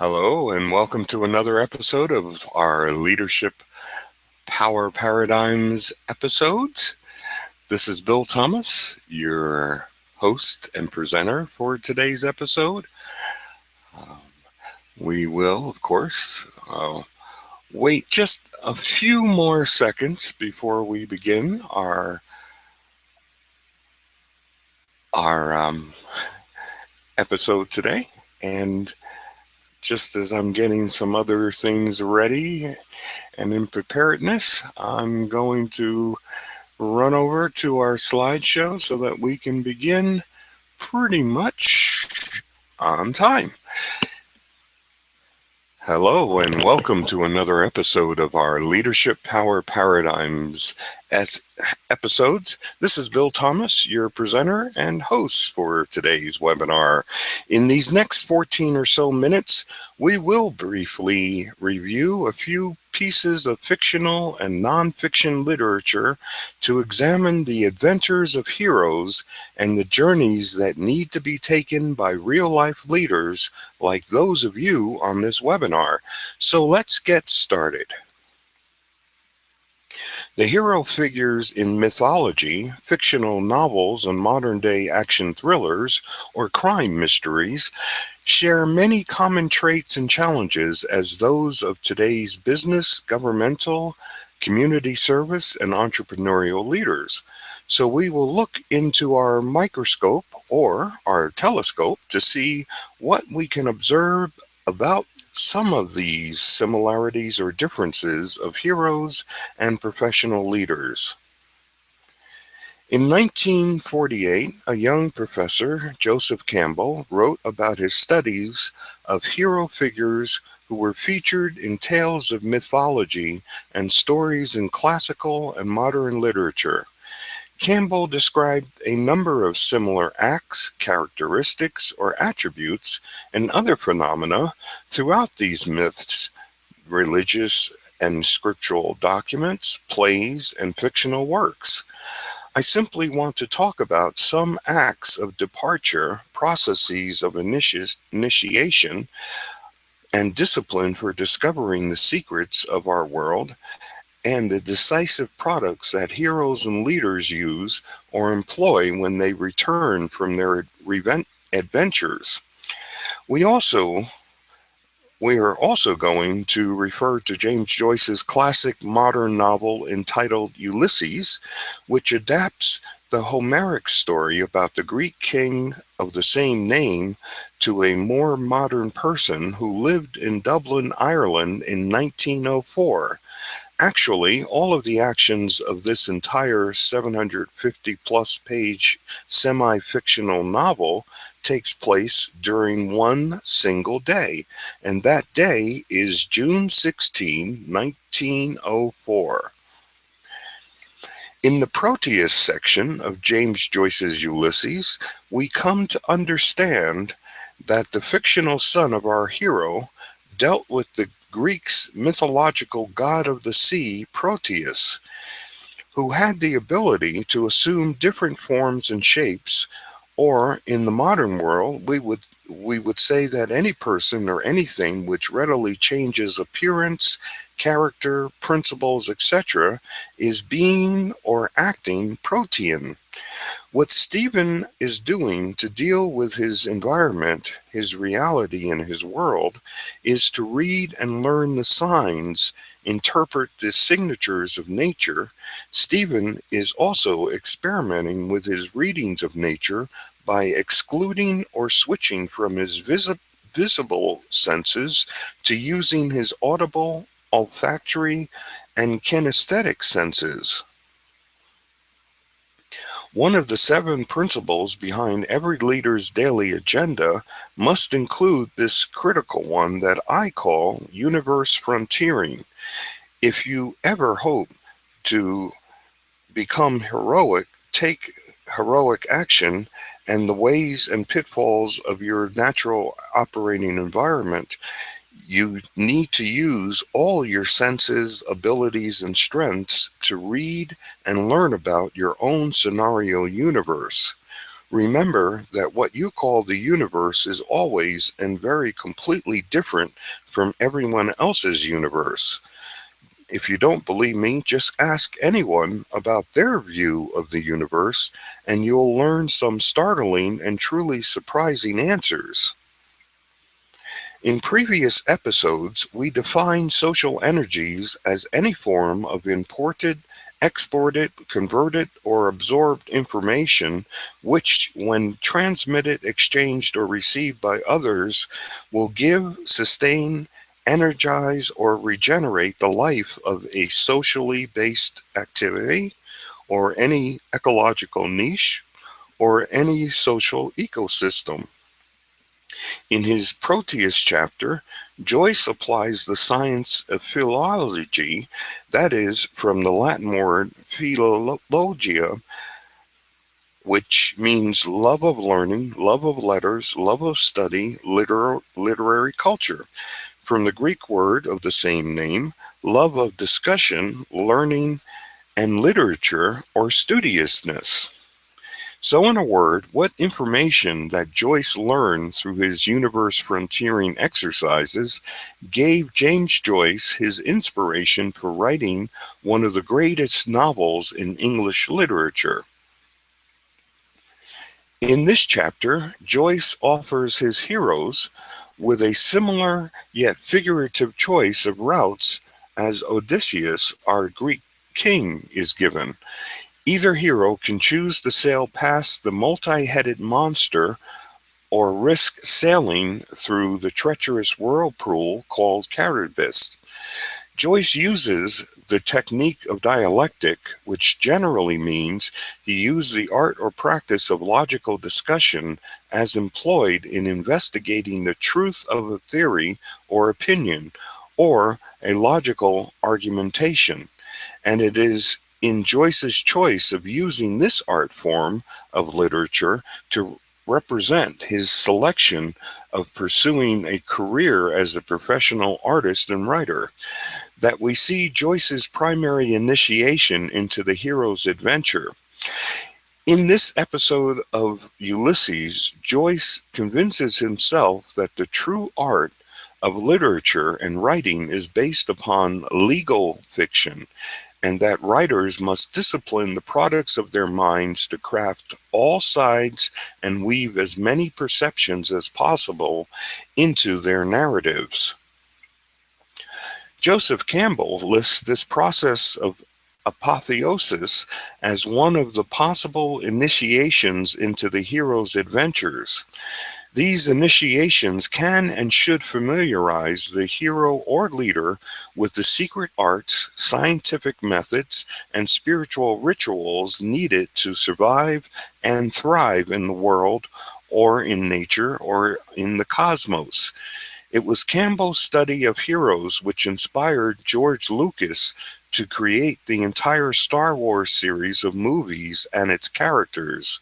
Hello, and welcome to another episode of our Leadership Power Paradigms episodes. This is Bill Thomas, your host and presenter for today's episode. We will, of course, wait just a few more seconds before we begin our episode today. And just as I'm getting some other things ready and in preparedness, I'm going to run over to our slideshow so that we can begin pretty much on time. Hello, and welcome to another episode of our Leadership Power Paradigms episodes. This is Bill Thomas, your presenter and host for today's webinar. In these next 14 or so minutes, we will briefly review a few pieces of fictional and nonfiction literature to examine the adventures of heroes and the journeys that need to be taken by real-life leaders like those of you on this webinar. So let's get started. The hero figures in mythology, fictional novels, and modern-day action thrillers or crime mysteries share many common traits and challenges as those of today's business, governmental, community service, and entrepreneurial leaders. So we will look into our microscope or our telescope to see what we can observe about some of these similarities or differences of heroes and professional leaders. In 1948, a young professor, Joseph Campbell, wrote about his studies of hero figures who were featured in tales of mythology and stories in classical and modern literature. Campbell described a number of similar acts, characteristics, or attributes and other phenomena throughout these myths, religious and scriptural documents, plays, and fictional works. I simply want to talk about some acts of departure, processes of initiation, and discipline for discovering the secrets of our world, and the decisive products that heroes and leaders use or employ when they return from their adventures. We are also going to refer to James Joyce's classic modern novel entitled Ulysses, which adapts the Homeric story about the Greek king of the same name to a more modern person who lived in Dublin, Ireland in 1904. Actually, all of the actions of this entire 750-plus page semi-fictional novel takes place during one single day, and that day is June 16, 1904. In the Proteus section of James Joyce's Ulysses, we come to understand that the fictional son of our hero dealt with the Greeks' mythological god of the sea, Proteus, who had the ability to assume different forms and shapes, or in the modern world, we would say that any person or anything which readily changes appearance, character, principles, etc., is being or acting protean. What Stephen is doing to deal with his environment, his reality, and his world is to read and learn the signs, interpret the signatures of nature. Stephen is also experimenting with his readings of nature by excluding or switching from his visible senses to using his audible, olfactory, and kinesthetic senses. One of the 7 principles behind every leader's daily agenda must include this critical one that I call universe frontiering. If you ever hope to become heroic, take heroic action, and the ways and pitfalls of your natural operating environment, you need to use all your senses, abilities, and strengths to read and learn about your own scenario universe. Remember that what you call the universe is always and very completely different from everyone else's universe. If you don't believe me, just ask anyone about their view of the universe, and you'll learn some startling and truly surprising answers. In previous episodes, we defined social energies as any form of imported, exported, converted, or absorbed information which, when transmitted, exchanged, or received by others, will give, sustain, energize, or regenerate the life of a socially based activity, or any ecological niche, or any social ecosystem. In his Proteus chapter, Joyce applies the science of philology, that is, from the Latin word philologia, which means love of learning, love of letters, love of study, literary culture, from the Greek word of the same name, love of discussion, learning, and literature or studiousness. So, in a word, what information that Joyce learned through his universe frontiering exercises gave James Joyce his inspiration for writing one of the greatest novels in English literature. In this chapter, Joyce offers his heroes with a similar yet figurative choice of routes as Odysseus, our Greek king, is given. Either hero can choose to sail past the multi-headed monster or risk sailing through the treacherous whirlpool called Charybdis. Joyce uses the technique of dialectic, which generally means he used the art or practice of logical discussion as employed in investigating the truth of a theory or opinion, or a logical argumentation. And it is in Joyce's choice of using this art form of literature to represent his selection of pursuing a career as a professional artist and writer that we see Joyce's primary initiation into the hero's adventure. In this episode of Ulysses, Joyce convinces himself that the true art of literature and writing is based upon legal fiction, and that writers must discipline the products of their minds to craft all sides and weave as many perceptions as possible into their narratives. Joseph Campbell lists this process of apotheosis as one of the possible initiations into the hero's adventures. These initiations can and should familiarize the hero or leader with the secret arts, scientific methods, and spiritual rituals needed to survive and thrive in the world or in nature or in the cosmos. It was Campbell's study of heroes which inspired George Lucas to create the entire Star Wars series of movies and its characters,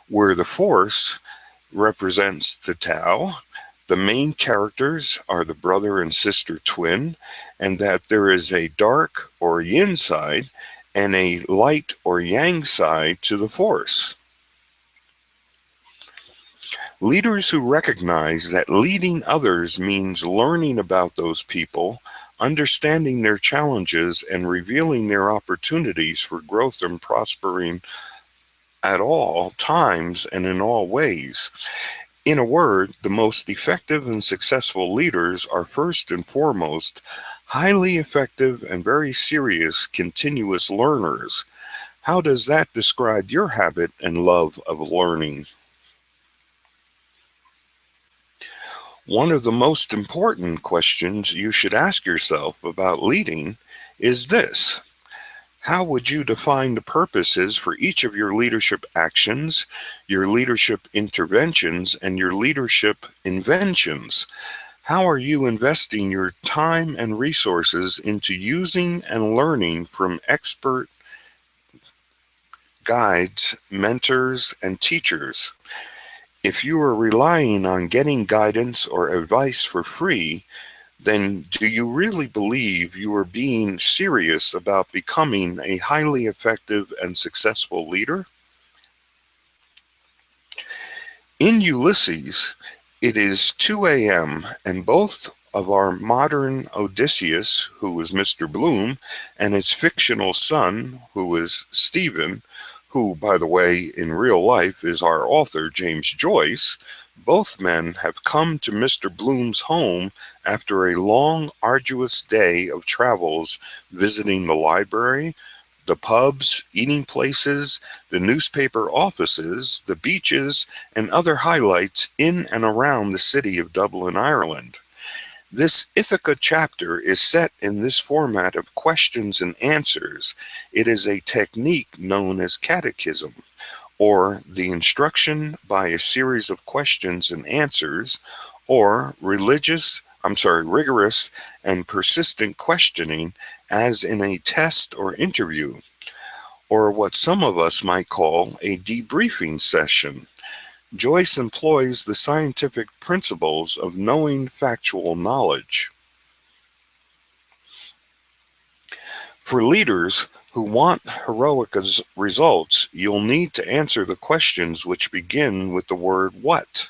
where the Force represents the Tao, the main characters are the brother and sister twin, and that there is a dark or yin side and a light or yang side to the Force. Leaders who recognize that leading others means learning about those people, understanding their challenges, and revealing their opportunities for growth and prospering at all times and in all ways. In a word, the most effective and successful leaders are first and foremost highly effective and very serious continuous learners. How does that describe your habit and love of learning? One of the most important questions you should ask yourself about leading is this: how would you define the purposes for each of your leadership actions, your leadership interventions, and your leadership inventions? How are you investing your time and resources into using and learning from expert guides, mentors, and teachers? If you are relying on getting guidance or advice for free, then do you really believe you are being serious about becoming a highly effective and successful leader? In Ulysses, it is 2 a.m., and both of our modern Odysseus, who is Mr. Bloom, and his fictional son, who is Stephen, who, by the way, in real life is our author, James Joyce, both men have come to Mr. Bloom's home after a long, arduous day of travels visiting the library, the pubs, eating places, the newspaper offices, the beaches, and other highlights in and around the city of Dublin, Ireland. This Ithaca chapter is set in this format of questions and answers. It is a technique known as catechism, or the instruction by a series of questions and answers, or rigorous and persistent questioning as in a test or interview, or what some of us might call a debriefing session. Joyce employs the scientific principles of knowing factual knowledge. For leaders who want heroic results, you'll need to answer the questions which begin with the word what,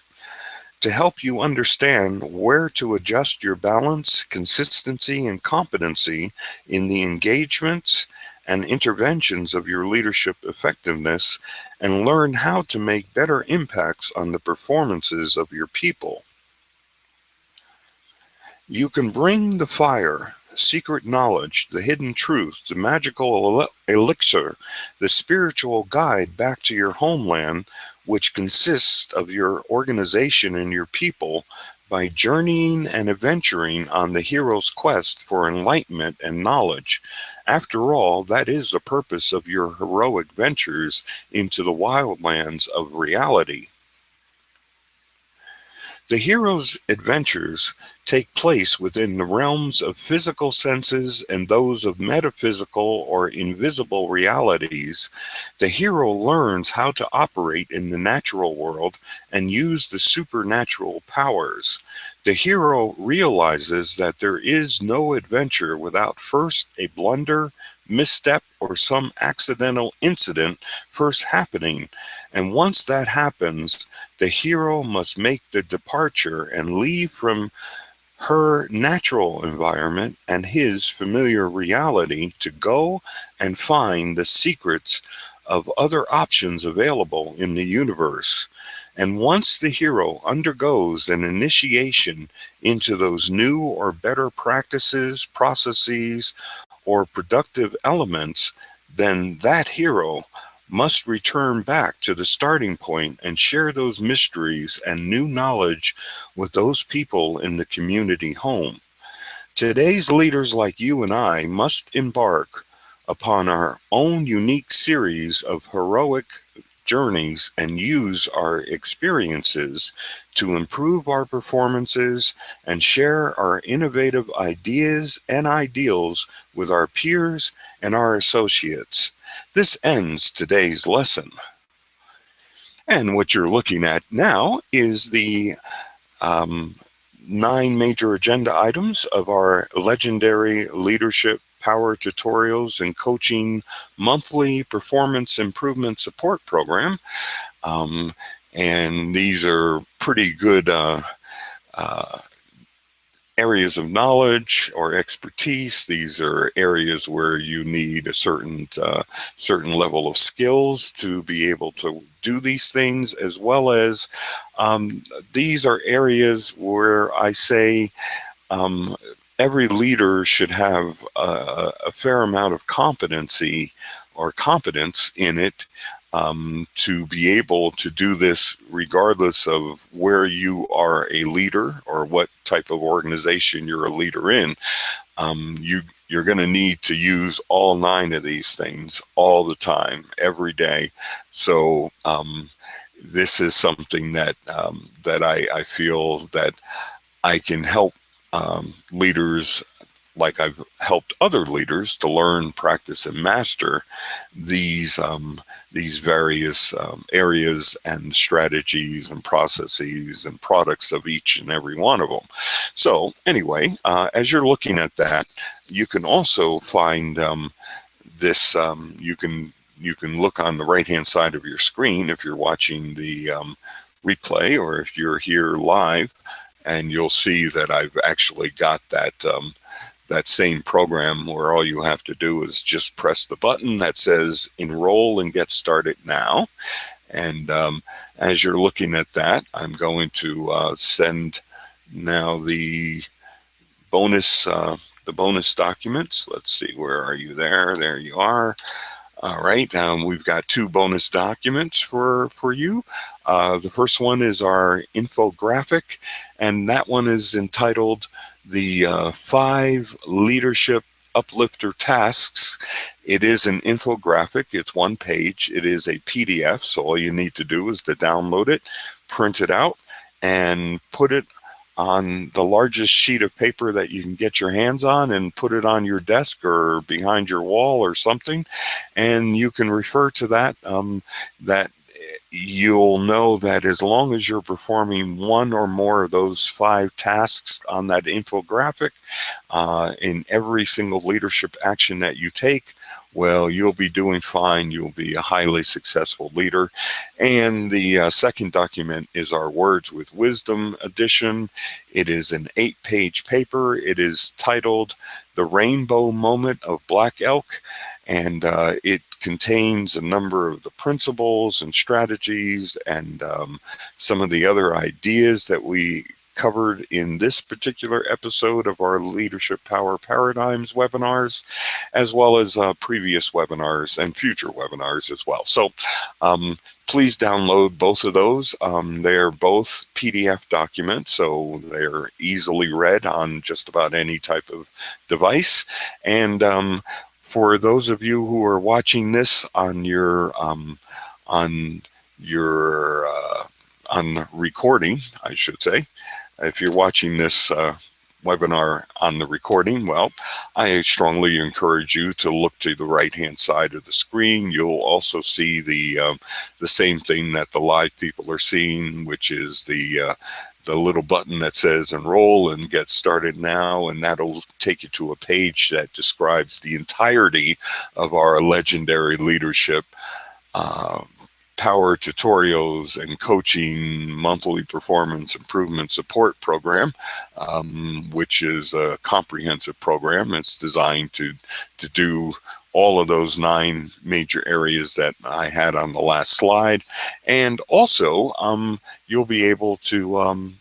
to help you understand where to adjust your balance, consistency, and competency in the engagements and interventions of your leadership effectiveness, and learn how to make better impacts on the performances of your people. You can bring the fire, secret knowledge, the hidden truth, the magical elixir, the spiritual guide back to your homeland, which consists of your organization and your people, by journeying and adventuring on the hero's quest for enlightenment and knowledge. After all, that is the purpose of your heroic ventures into the wildlands of reality. The hero's adventures take place within the realms of physical senses and those of metaphysical or invisible realities. The hero learns how to operate in the natural world and use the supernatural powers. The hero realizes that there is no adventure without first a blunder, misstep, or some accidental incident first happening. And once that happens, the hero must make the departure and leave from her natural environment and his familiar reality to go and find the secrets of other options available in the universe. And once the hero undergoes an initiation into those new or better practices, processes, or productive elements, then that hero must return back to the starting point and share those mysteries and new knowledge with those people in the community home. Today's leaders like you and I must embark upon our own unique series of heroic journeys and use our experiences to improve our performances and share our innovative ideas and ideals with our peers and our associates. This ends today's lesson. And what you're looking at now is the 9 major agenda items of our legendary leadership power tutorials and coaching monthly performance improvement support program. And these are pretty good areas of knowledge or expertise. These are areas where you need a certain level of skills to be able to do these things, as well as these are areas where I say every leader should have a fair amount of competency or competence in it to be able to do this regardless of where you are a leader or what type of organization you're a leader in. You're going to need to use all 9 of these things all the time, every day. So this is something that I feel that I can help leaders, like I've helped other leaders to learn, practice, and master these various areas and strategies and processes and products of each and every one of them. So anyway, as you're looking at that, you can also find this. You can look on the right-hand side of your screen if you're watching the replay, or if you're here live, and you'll see that I've actually got that same program where all you have to do is just press the button that says enroll and get started now. And as you're looking at that, I'm going to send now bonus the bonus documents. Let's see, where are you? There you are. All right, we've got two bonus documents for you. The first one is our infographic, and that one is entitled The 5 Leadership Uplifter Tasks. It is an infographic. It's one page. It is a PDF, so all you need to do is to download it, print it out, and put it on the largest sheet of paper that you can get your hands on, and put it on your desk or behind your wall or something, and you can refer to that. That you'll know that as long as you're performing one or more of those 5 tasks on that infographic, in every single leadership action that you take, well, you'll be doing fine. You'll be a highly successful leader. And the second document is our Words with Wisdom edition. It is an 8-page paper. It is titled The Rainbow Moment of Black Elk, and it contains a number of the principles and strategies and some of the other ideas that we covered in this particular episode of our Leadership Power Paradigms webinars, as well as previous webinars and future webinars as well. So please download both of those. They're both PDF documents, so they're easily read on just about any type of device. And for those of you who are watching this on recording, I should say, if you're watching this webinar on the recording, well, I strongly encourage you to look to the right-hand side of the screen. You'll also see the same thing that the live people are seeing, which is the little button that says enroll and get started now, and that'll take you to a page that describes the entirety of our legendary leadership power tutorials and coaching monthly performance improvement support program, which is a comprehensive program. It's designed to do all of those 9 major areas that I had on the last slide. And also, you'll be able to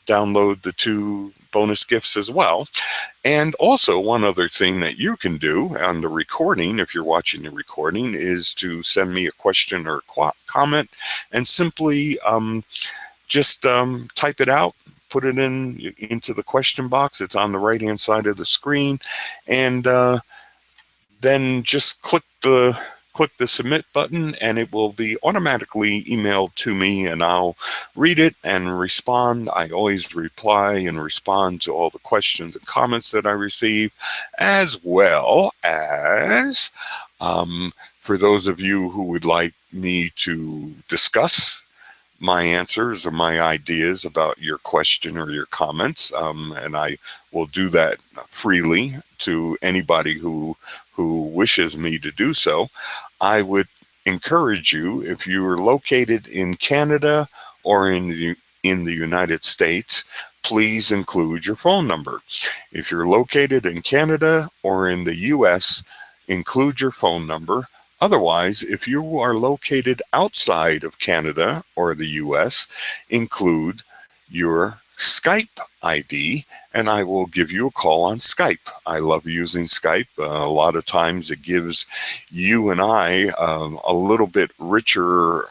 download the 2 bonus gifts as well. And also, one other thing that you can do on the recording, if you're watching the recording, is to send me a question or a comment, and simply just type it out, put it into the question box. It's on the right-hand side of the screen, and then just click the submit button, and it will be automatically emailed to me, and I'll read it and respond. I always reply and respond to all the questions and comments that I receive, as well as for those of you who would like me to discuss my answers or my ideas about your question or your comments, and I will do that freely to anybody who wishes me to do so. I would encourage you, if you are located in Canada or in the United States, please include your phone number. If you're located in Canada or in the US, include your phone number. Otherwise, if you are located outside of Canada or the US, include your Skype ID, and I will give you a call on Skype. I love using Skype. A lot of times it gives you and I a little bit richer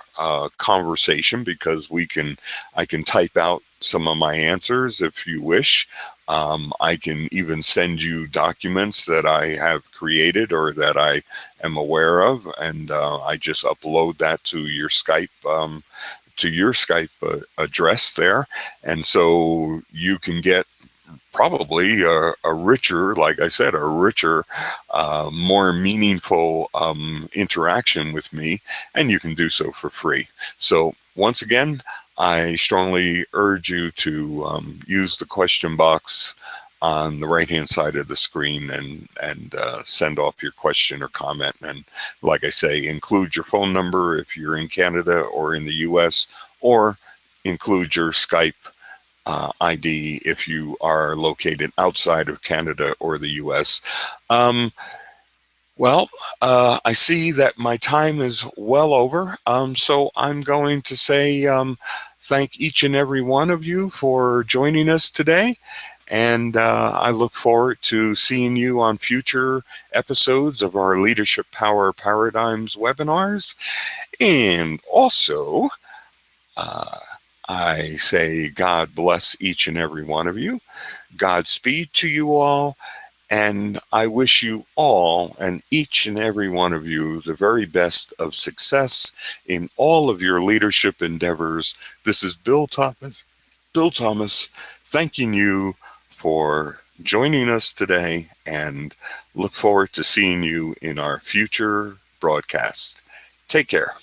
conversation, because I can type out some of my answers if you wish. I can even send you documents that I have created or that I am aware of, and I just upload that to your Skype address there, and so you can get probably a richer, like I said, a richer, more meaningful interaction with me, and you can do so for free. So once again, I strongly urge you to use the question box on the right-hand side of the screen and send off your question or comment. And like I say, include your phone number if you're in Canada or in the US, or include your Skype ID if you are located outside of Canada or the US. Well, I see that my time is well over, so I'm going to say thank each and every one of you for joining us today, and I look forward to seeing you on future episodes of our Leadership Power Paradigms webinars. And also, uh, I say God bless each and every one of you. Godspeed to you all. And I wish you all and each and every one of you the very best of success in all of your leadership endeavors. This is Bill Thomas. Bill Thomas, thanking you for joining us today and look forward to seeing you in our future broadcast. Take care.